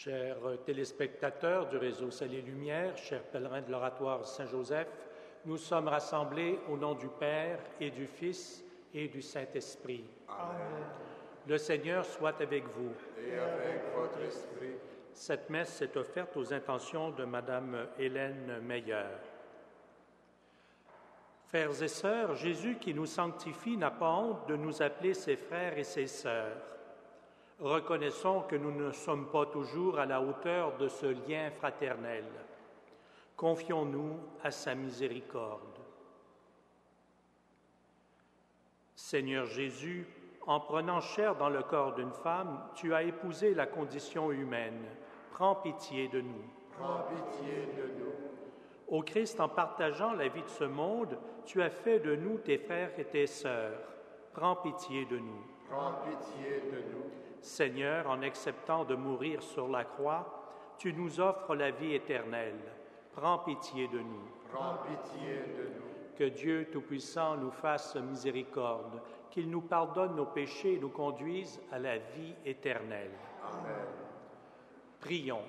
Chers téléspectateurs du réseau Salut et Lumière, chers pèlerins de l'Oratoire Saint-Joseph, nous sommes rassemblés au nom du Père et du Fils et du Saint-Esprit. Amen. Le Seigneur soit avec vous. Et avec votre esprit. Cette messe est offerte aux intentions de Madame Hélène Meyer. Frères et sœurs, Jésus qui nous sanctifie n'a pas honte de nous appeler ses frères et ses sœurs. Reconnaissons que nous ne sommes pas toujours à la hauteur de ce lien fraternel. Confions-nous à sa miséricorde. Seigneur Jésus, en prenant chair dans le corps d'une femme, tu as épousé la condition humaine. Prends pitié de nous. Prends pitié de nous. Ô Christ, en partageant la vie de ce monde, tu as fait de nous tes frères et tes sœurs. Prends pitié de nous. Prends pitié de nous. Seigneur, en acceptant de mourir sur la croix, tu nous offres la vie éternelle. Prends pitié de nous. Prends pitié de nous. Que Dieu Tout-Puissant nous fasse miséricorde, qu'il nous pardonne nos péchés et nous conduise à la vie éternelle. Amen. Prions.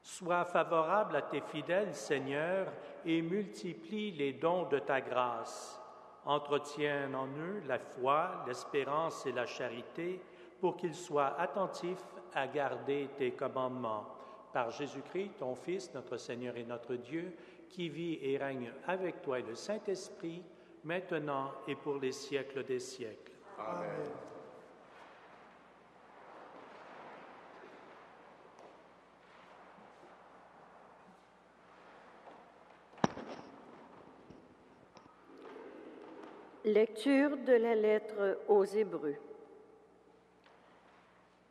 Sois favorable à tes fidèles, Seigneur, et multiplie les dons de ta grâce. Entretiens en eux la foi, l'espérance et la charité, pour qu'ils soient attentifs à garder tes commandements. Par Jésus-Christ, ton Fils, notre Seigneur et notre Dieu, qui vit et règne avec toi et le Saint-Esprit, maintenant et pour les siècles des siècles. Amen. Lecture de la lettre aux Hébreux.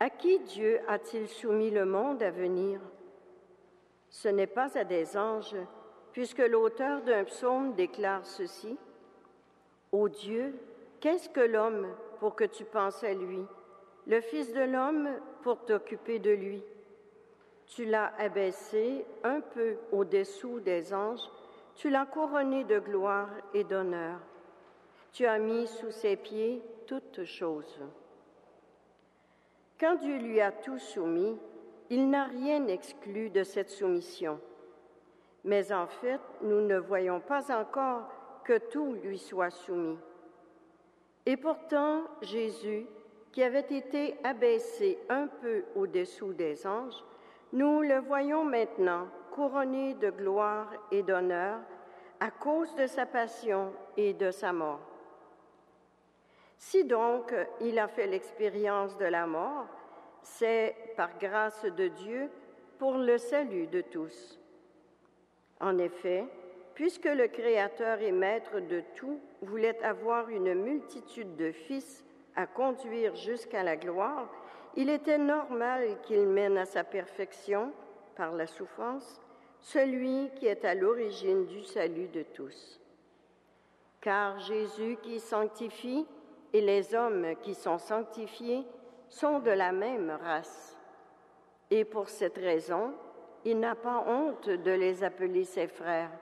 À qui Dieu a-t-il soumis le monde à venir? Ce n'est pas à des anges, puisque l'auteur d'un psaume déclare ceci. Ô Dieu, qu'est-ce que l'homme pour que tu penses à lui, le Fils de l'homme pour t'occuper de lui? Tu l'as abaissé un peu au-dessous des anges, tu l'as couronné de gloire et d'honneur. Tu as mis sous ses pieds toutes choses. Quand Dieu lui a tout soumis, il n'a rien exclu de cette soumission. Mais en fait, nous ne voyons pas encore que tout lui soit soumis. Et pourtant, Jésus, qui avait été abaissé un peu au-dessous des anges, nous le voyons maintenant couronné de gloire et d'honneur à cause de sa passion et de sa mort. Si donc il a fait l'expérience de la mort, c'est par grâce de Dieu pour le salut de tous. En effet, puisque le Créateur et Maître de tout voulait avoir une multitude de fils à conduire jusqu'à la gloire, il était normal qu'il mène à sa perfection, par la souffrance, celui qui est à l'origine du salut de tous. Car Jésus qui sanctifie et les hommes qui sont sanctifiés sont de la même race. Et pour cette raison, il n'a pas honte de les appeler ses frères,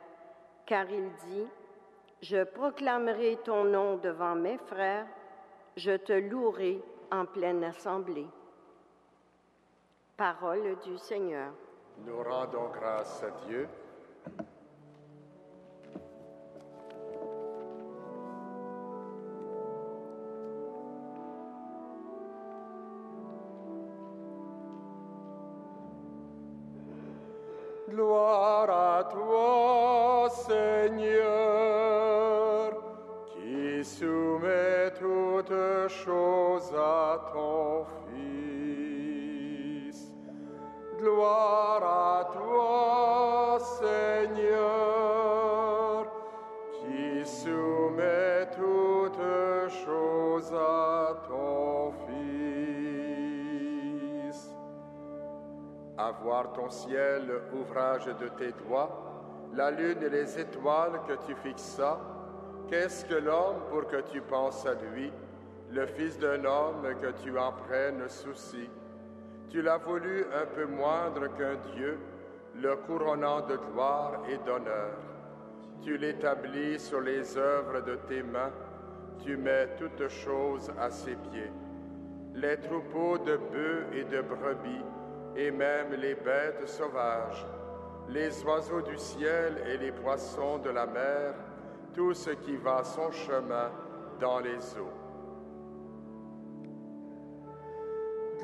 car il dit « Je proclamerai ton nom devant mes frères, je te louerai en pleine assemblée. » Parole du Seigneur. Nous rendons grâce à Dieu. Gloire à toi, Seigneur, qui soumets toutes choses à ton Fils. Gloire à toi, Seigneur, qui soumets toutes choses à ton Fils. À voir ton ciel, ouvrage de tes doigts, la lune et les étoiles que tu fixas, qu'est-ce que l'homme pour que tu penses à lui, le Fils d'un homme que tu en prennes souci? Tu l'as voulu un peu moindre qu'un Dieu, le couronnant de gloire et d'honneur. Tu l'établis sur les œuvres de tes mains, tu mets toutes choses à ses pieds. les troupeaux de bœufs et de brebis, et même les bêtes sauvages, les oiseaux du ciel et les poissons de la mer, tout ce qui va son chemin dans les eaux.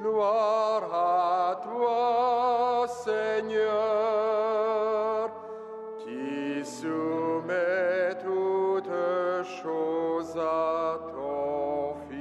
Gloire à toi, Seigneur, qui soumets toutes choses à ton Fils.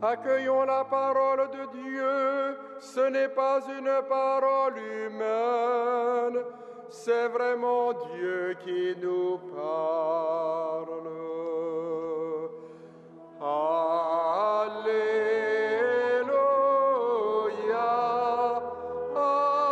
Accueillons la parole de Dieu, ce n'est pas une parole humaine, c'est vraiment Dieu qui nous parle. Alléluia, Alléluia,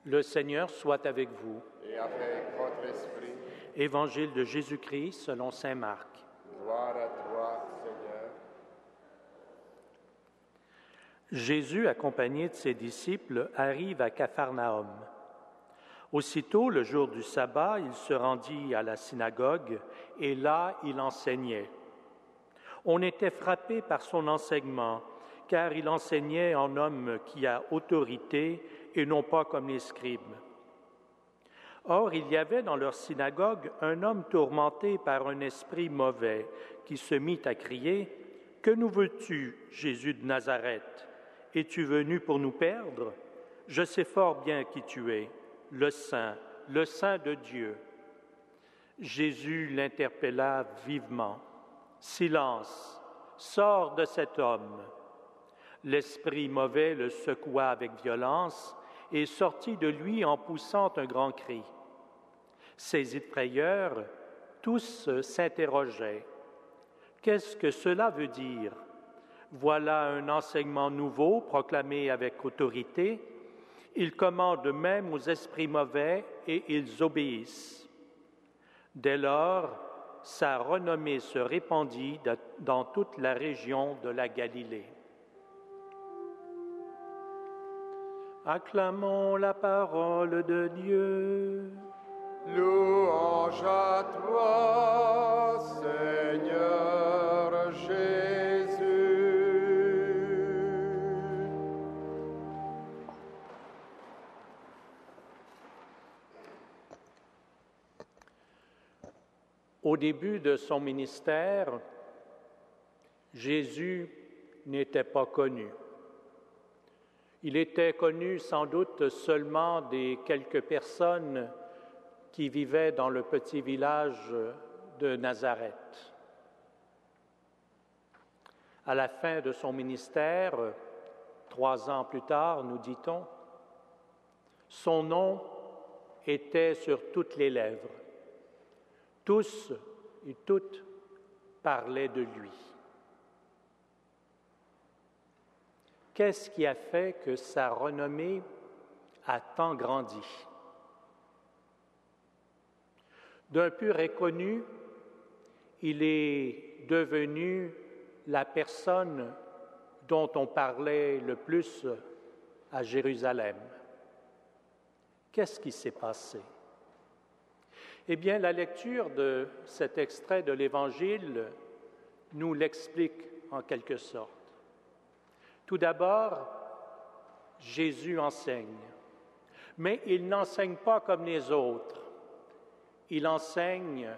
Le Seigneur soit avec vous. et avec votre esprit. Évangile de Jésus-Christ selon saint Marc. Gloire à toi, Seigneur. Jésus, accompagné de ses disciples, arrive à Capharnaüm. Aussitôt, le jour du sabbat, il se rendit à la synagogue et là, il enseignait. On était frappé par son enseignement, car il enseignait en homme qui a autorité et non pas comme les scribes. Or, il y avait dans leur synagogue un homme tourmenté par un esprit mauvais qui se mit à crier « Que nous veux-tu, Jésus de Nazareth? Es-tu venu pour nous perdre? Je sais fort bien qui tu es, le Saint de Dieu. » Jésus l'interpella vivement. « Silence, sors de cet homme. » L'esprit mauvais le secoua avec violence et sortit de lui en poussant un grand cri. Saisis de frayeur, tous s'interrogeaient. Qu'est-ce que cela veut dire? Voilà un enseignement nouveau proclamé avec autorité. Il commande même aux esprits mauvais et ils obéissent. Dès lors, sa renommée se répandit dans toute la région de la Galilée. Acclamons la parole de Dieu. Louange à toi, Seigneur Jésus. Au début de son ministère, Jésus n'était pas connu. Il était connu sans doute seulement des quelques personnes qui vivaient dans le petit village de Nazareth. À la fin de son ministère, 3 ans plus tard, nous dit-on, son nom était sur toutes les lèvres. Tous et toutes parlaient de lui. Qu'est-ce qui a fait que sa renommée a tant grandi? D'un pur inconnu, il est devenu la personne dont on parlait le plus à Jérusalem. Qu'est-ce qui s'est passé? Eh bien, la lecture de cet extrait de l'Évangile nous l'explique en quelque sorte. Tout d'abord, Jésus enseigne, mais il n'enseigne pas comme les autres. Il enseigne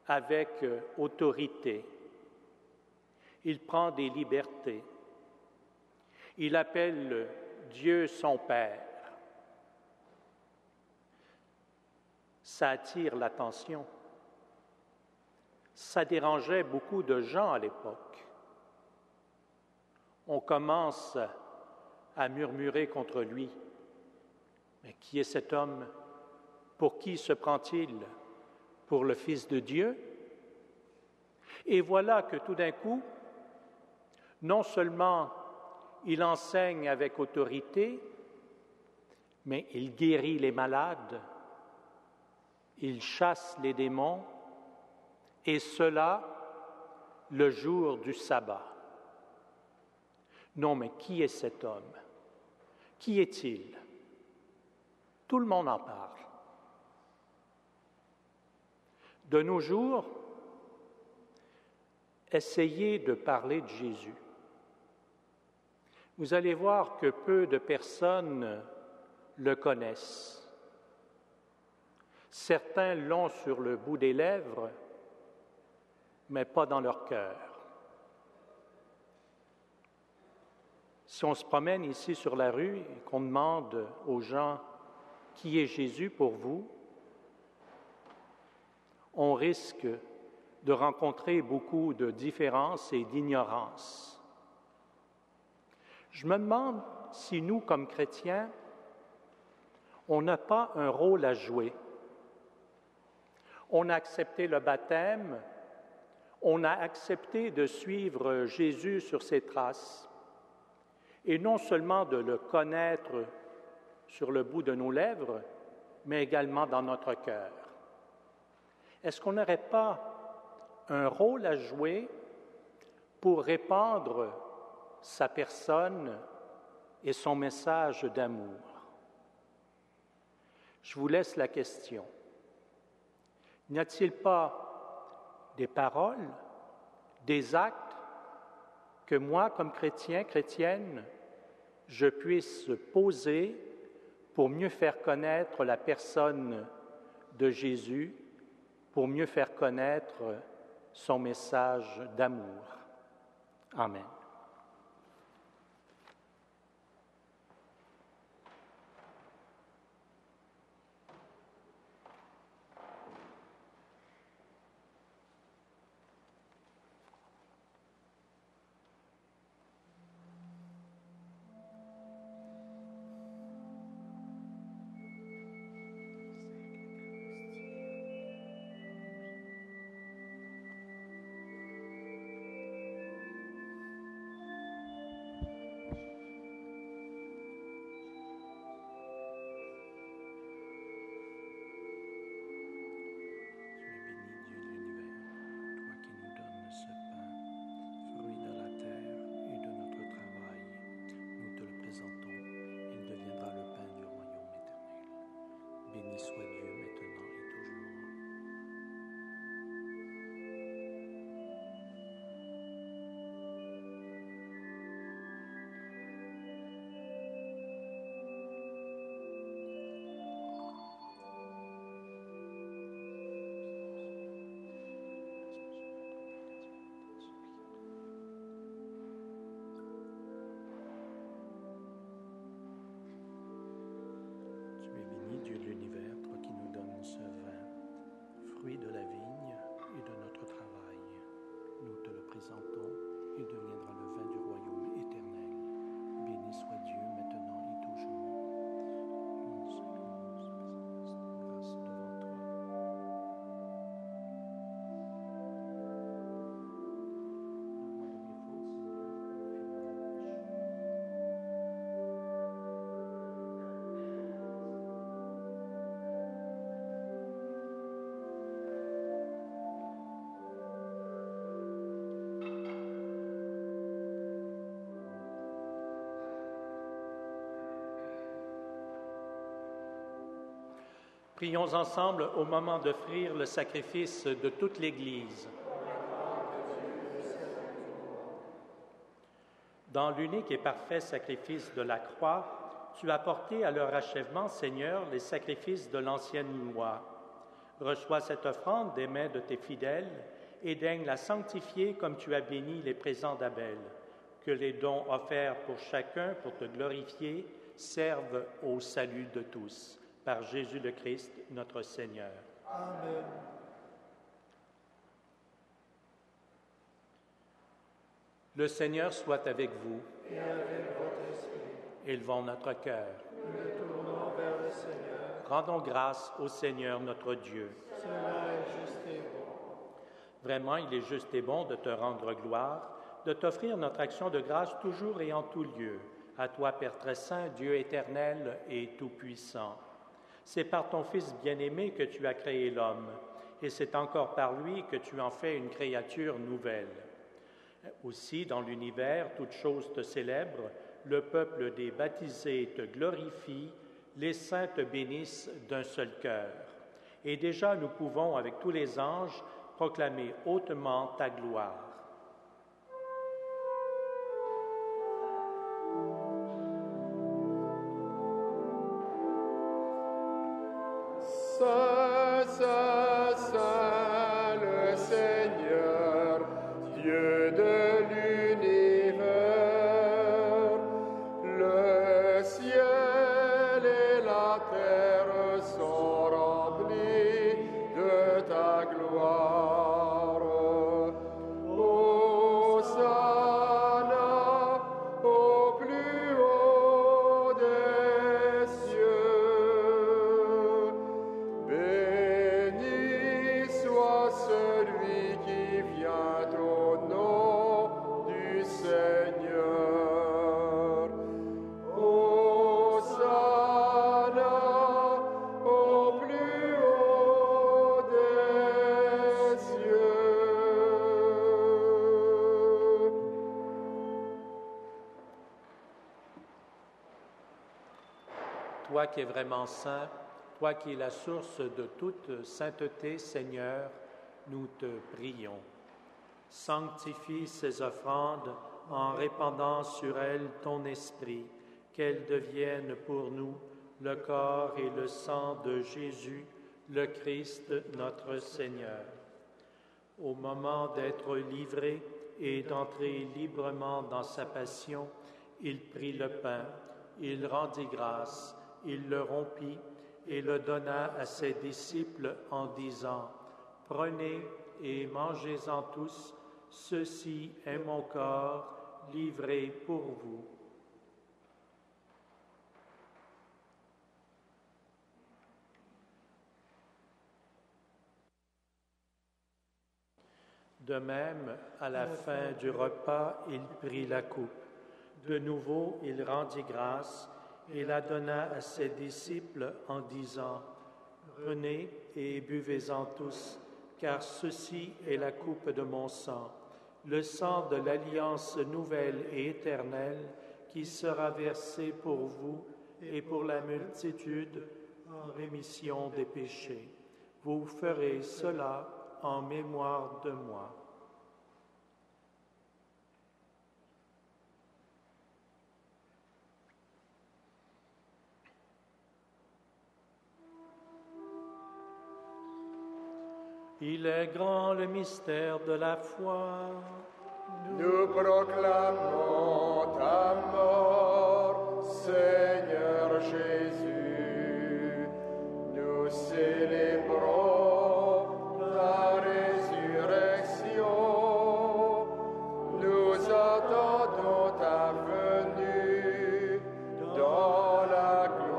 avec autorité. Il prend des libertés. Il appelle Dieu son Père. Ça attire l'attention. Ça dérangeait beaucoup de gens à l'époque. On commence à murmurer contre lui. Mais qui est cet homme? Pour qui se prend-il? Pour le Fils de Dieu? Et voilà que tout d'un coup, non seulement il enseigne avec autorité, mais il guérit les malades, il chasse les démons, et cela le jour du sabbat. Non, mais qui est cet homme? Qui est-il? Tout le monde en parle. De nos jours, essayez de parler de Jésus. Vous allez voir que peu de personnes le connaissent. Certains l'ont sur le bout des lèvres, mais pas dans leur cœur. Si on se promène ici sur la rue et qu'on demande aux gens « Qui est Jésus pour vous ?», on risque de rencontrer beaucoup de différences et d'ignorance. Je me demande si nous, comme chrétiens, on n'a pas un rôle à jouer. On a accepté le baptême, on a accepté de suivre Jésus sur ses traces, et non seulement de le connaître sur le bout de nos lèvres, mais également dans notre cœur. Est-ce qu'on n'aurait pas un rôle à jouer pour répandre sa personne et son message d'amour? Je vous laisse la question. N'y a-t-il pas des paroles, des actes que moi, comme chrétien, chrétienne, je puisse poser pour mieux faire connaître la personne de Jésus, pour mieux faire connaître son message d'amour? Amen. Dieu de l'univers, toi qui nous donnes ce vin, fruit de la vigne et de notre travail, nous te le présentons, il deviendra le vin du royaume éternel. Béni soit Dieu maintenant et toujours. Nous grâce devant toi. Prions ensemble au moment d'offrir le sacrifice de toute l'Église. Dans l'unique et parfait sacrifice de la croix, tu as porté à leur achèvement, Seigneur, les sacrifices de l'ancienne loi. Reçois cette offrande des mains de tes fidèles et daigne la sanctifier comme tu as béni les présents d'Abel. Que les dons offerts pour chacun pour te glorifier servent au salut de tous. Par Jésus le Christ, notre Seigneur. Amen. Le Seigneur soit avec vous. Et avec votre esprit. Élevons notre cœur. Nous le tournons vers le Seigneur. Rendons grâce au Seigneur notre Dieu. Cela est juste et bon. Vraiment, il est juste et bon de te rendre gloire, de t'offrir notre action de grâce toujours et en tout lieu. À toi, Père très saint, Dieu éternel et tout-puissant. C'est par ton Fils bien-aimé que tu as créé l'homme, et c'est encore par lui que tu en fais une créature nouvelle. Aussi, dans l'univers, toutes choses te célèbrent, le peuple des baptisés te glorifie, les saints te bénissent d'un seul cœur. Et déjà, nous pouvons, avec tous les anges, proclamer hautement ta gloire. Saint, Saint, Saint, le Seigneur, Dieu de l'univers, le ciel et la terre sont remplis de ta gloire. Hosanna au plus haut des cieux. Béni soit celui qui vient au nom du Seigneur. Hosanna au plus haut des cieux. Toi qui es vraiment saint, toi qui es la source de toute sainteté, Seigneur, nous te prions. Sanctifie ces offrandes en répandant sur elles ton esprit, qu'elles deviennent pour nous le corps et le sang de Jésus, le Christ, notre Seigneur. Au moment d'être livré et d'entrer librement dans sa passion, il prit le pain, il rendit grâce, il le rompit et le donna à ses disciples en disant « Prenez et mangez-en tous, ceci est mon corps livré pour vous. » De même, à la fin du repas, il prit la coupe. De nouveau, il rendit grâce et la donna à ses disciples en disant « Prenez et buvez-en tous, car ceci est la coupe de mon sang, le sang de l'alliance nouvelle et éternelle qui sera versé pour vous et pour la multitude en rémission des péchés. Vous ferez cela en mémoire de moi. » Il est grand le mystère de la foi. Nous proclamons ta mort, Seigneur Jésus. Nous célébrons ta résurrection. Nous attendons ta venue dans la gloire.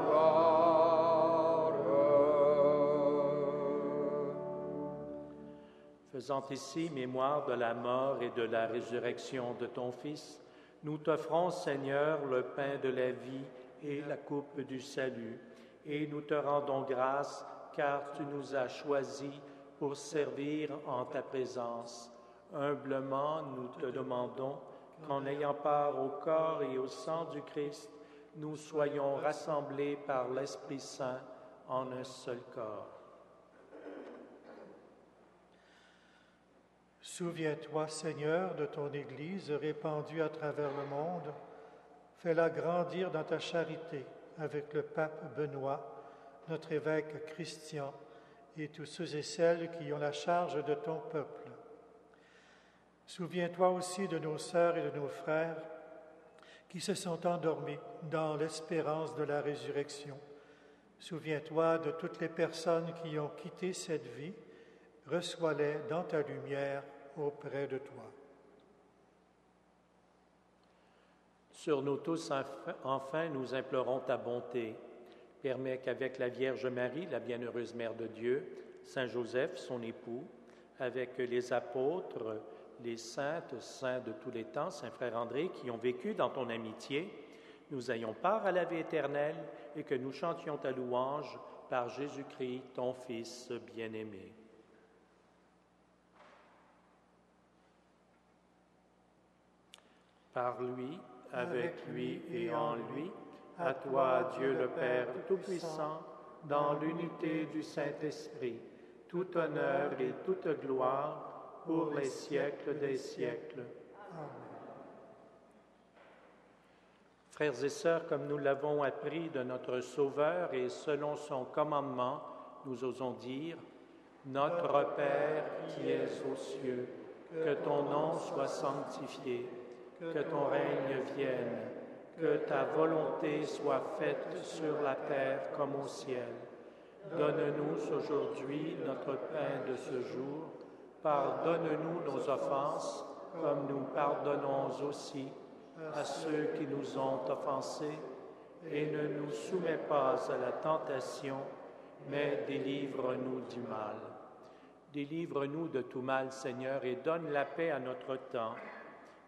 Faisant ici mémoire de la mort et de la résurrection de ton Fils, nous t'offrons, Seigneur, le pain de la vie et la coupe du salut, et nous te rendons grâce car tu nous as choisis pour servir en ta présence. Humblement, nous te demandons qu'en ayant part au corps et au sang du Christ, nous soyons rassemblés par l'Esprit Saint en un seul corps. Souviens-toi, Seigneur, de ton Église répandue à travers le monde. Fais-la grandir dans ta charité avec le pape Benoît, notre évêque Christian et tous ceux et celles qui ont la charge de ton peuple. Souviens-toi aussi de nos sœurs et de nos frères qui se sont endormis dans l'espérance de la résurrection. Souviens-toi de toutes les personnes qui ont quitté cette vie. Reçois-les dans ta lumière auprès de toi. Sur nous tous, enfin, nous implorons ta bonté. Permets qu'avec la Vierge Marie, la bienheureuse Mère de Dieu, Saint Joseph, son époux, avec les apôtres, les saints de tous les temps, Saint Frère André, qui ont vécu dans ton amitié, nous ayons part à la vie éternelle et que nous chantions ta louange par Jésus-Christ, ton Fils bien-aimé. Par lui, avec lui et en lui, à toi, Dieu le Père Tout-Puissant, dans l'unité du Saint-Esprit, tout honneur et toute gloire pour les siècles des siècles. Amen. Frères et sœurs, comme nous l'avons appris de notre Sauveur et selon son commandement, nous osons dire « Notre Père qui es aux cieux, que ton nom soit sanctifié, que ton règne vienne, que ta volonté soit faite sur la terre comme au ciel. Donne-nous aujourd'hui notre pain de ce jour. Pardonne-nous nos offenses, comme nous pardonnons aussi à ceux qui nous ont offensés. Et ne nous soumets pas à la tentation, mais délivre-nous du mal. Délivre-nous de tout mal, Seigneur, et donne la paix à notre temps.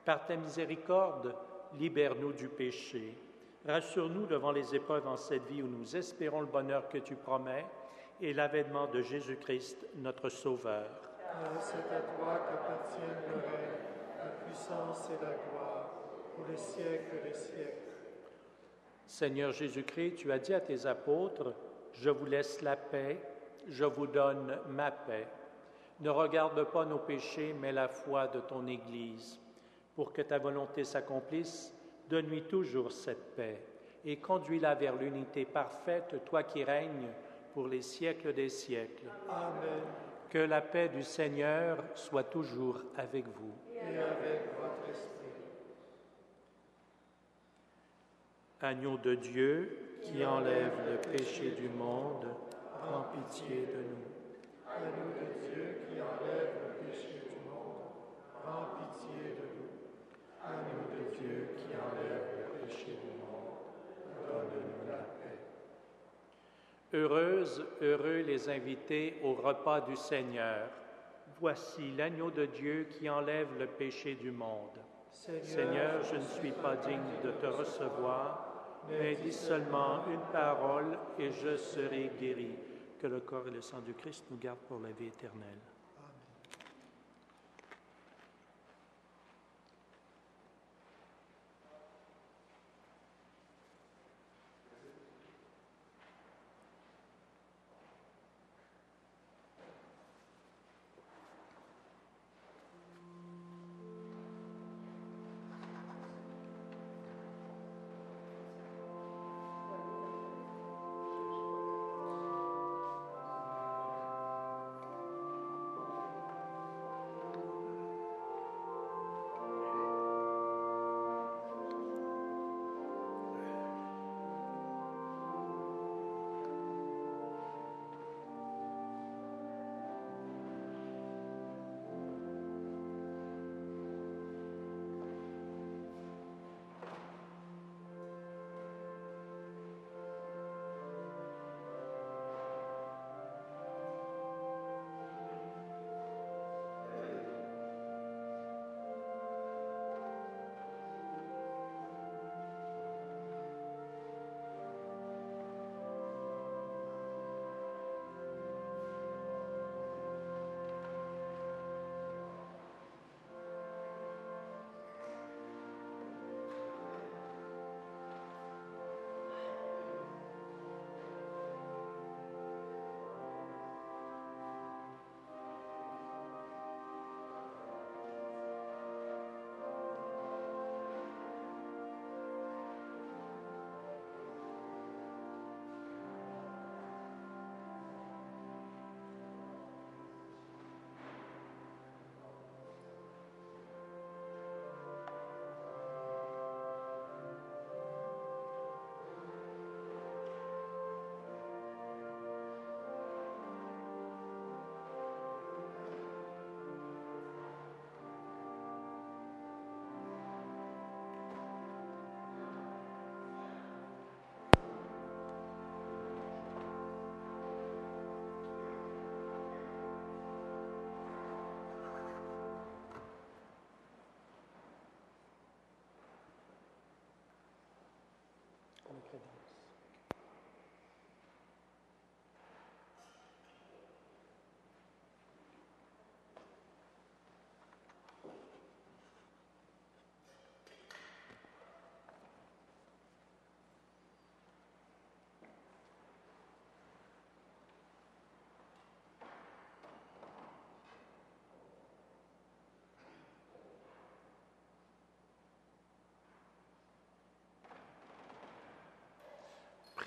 Par ta miséricorde, libère-nous du péché. Rassure-nous devant les épreuves en cette vie où nous espérons le bonheur que tu promets et l'avènement de Jésus-Christ, notre Sauveur. C'est à toi qu'appartiennent le règne, la puissance et la gloire, pour les siècles des siècles. Seigneur Jésus-Christ, tu as dit à tes apôtres, « Je vous laisse la paix, je vous donne ma paix. Ne regarde pas nos péchés, mais la foi de ton Église. Pour que ta volonté s'accomplisse, donne-lui toujours cette paix et conduis-la vers l'unité parfaite, toi qui règnes pour les siècles des siècles. Amen. Que la paix du Seigneur soit toujours avec vous. Et avec votre esprit. Agneau de Dieu, qui enlève le péché du monde, prends pitié de nous. Agneau de Dieu, qui enlève le péché du monde, prends pitié de nous. Agneau de Dieu, qui enlève le péché du monde, donne-nous la paix. Heureuses, heureux les invités au repas du Seigneur. Voici l'agneau de Dieu qui enlève le péché du monde. Seigneur, je ne suis pas digne de te recevoir, mais dis seulement une parole et je serai guéri. Que le corps et le sang du Christ nous gardent pour la vie éternelle.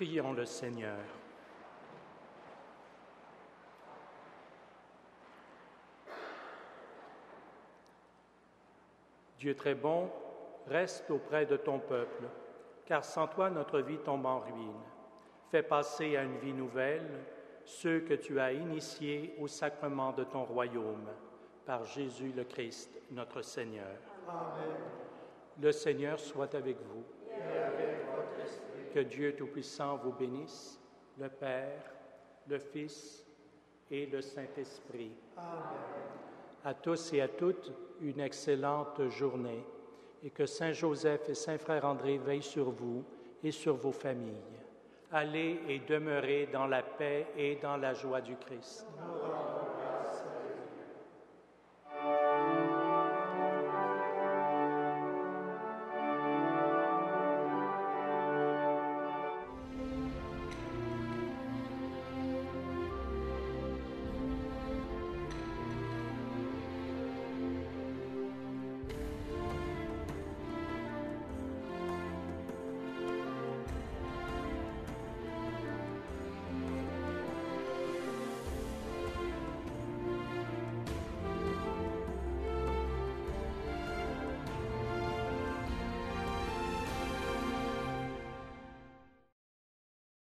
Prions le Seigneur. Dieu très bon, reste auprès de ton peuple, car sans toi notre vie tombe en ruine. Fais passer à une vie nouvelle ceux que tu as initiés au sacrement de ton royaume, par Jésus le Christ, notre Seigneur. Amen. Le Seigneur soit avec vous. Et avec votre esprit. Que Dieu Tout-Puissant vous bénisse, le Père, le Fils et le Saint-Esprit. Amen. À tous et à toutes, une excellente journée et que Saint Joseph et Saint Frère André veillent sur vous et sur vos familles. Allez et demeurez dans la paix et dans la joie du Christ. Nous